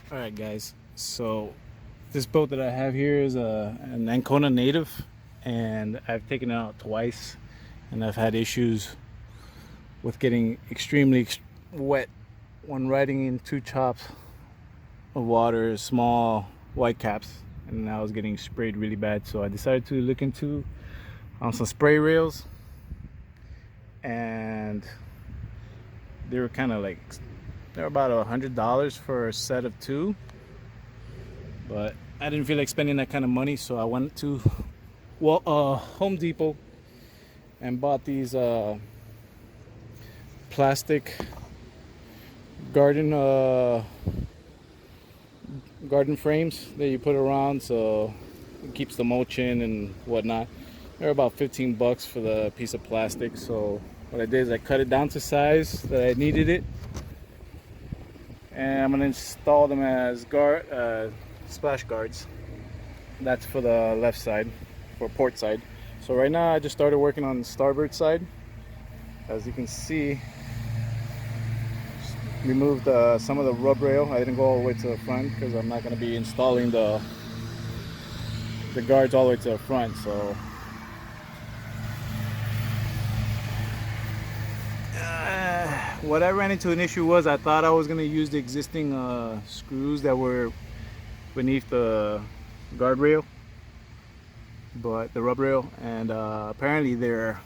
All right, guys. So this boat that I have here is an Ancona native, and I've taken it out twice, and I've had issues with getting extremely wet when riding in two chops of water, small white caps, and I was getting sprayed really bad. So I decided to look into some spray rails, and they were kind of like they're about $100 for a set of two, but I didn't feel like spending that kind of money, so I went to Home Depot and bought these plastic garden garden frames that you put around so it keeps the mulch in and whatnot. They're about 15 bucks for the piece of plastic. So what I did is I cut it down to size that I needed it, and I'm gonna install them as splash guards. That's for the left side, for port side. So right now I just started working on the starboard side. As you can see, removed some of the rub rail. I didn't go all the way to the front because I'm not going to be installing the guards all the way to the front. So what I ran into an issue was I thought I was going to use the existing screws that were beneath the guardrail, but the rub rail, and apparently they're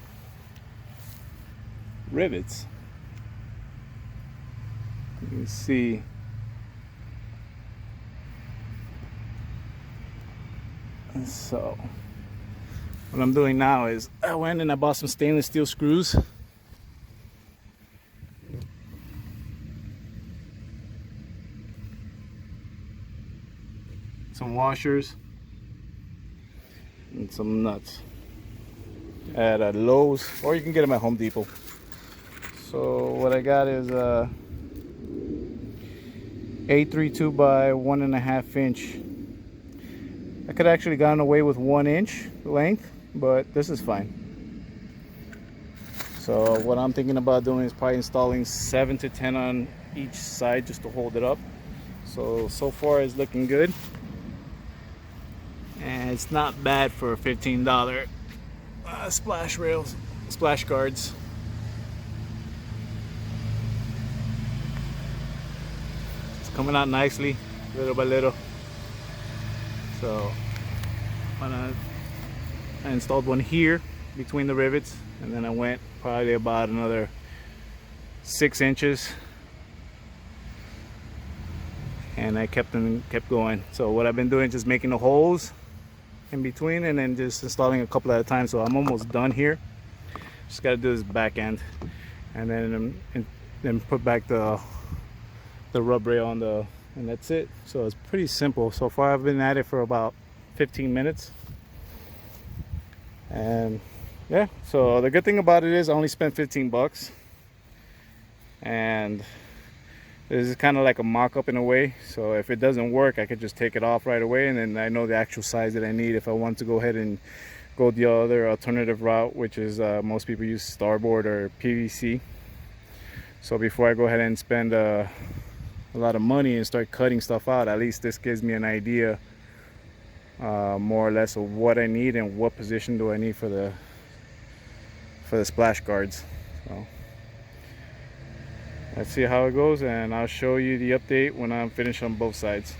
rivets. You can see so what I'm doing now is I went and I bought some stainless steel screws, some washers, and some nuts at Lowe's, or you can get them at Home Depot. So what I got is 832 by 1.5 inch. I could actually gotten away with 1 inch length, but this is fine. So what I'm thinking about doing is probably installing 7 to 10 on each side just to hold it up. So far it's looking good, and it's not bad for $15 splash guards. Coming out nicely, little by little. So I installed one here between the rivets, and then I went probably about another 6 inches, and I kept going. So what I've been doing is just making the holes in between, and then just installing a couple at a time. So I'm almost done here. Just got to do this back end, and then put back the rub rail on and that's it. So it's pretty simple. So far I've been at it for about 15 minutes, and yeah, so the good thing about it is I only spent 15 bucks, and this is kind of like a mock-up in a way. So if it doesn't work, I could just take it off right away, and then I know the actual size that I need if I want to go ahead and go the other alternative route, which is most people use starboard or PVC. So before I go ahead and spend a lot of money and start cutting stuff out, at least this gives me an idea more or less of what I need and what position do I need for the splash guards. So let's see how it goes, and I'll show you the update when I'm finished on both sides.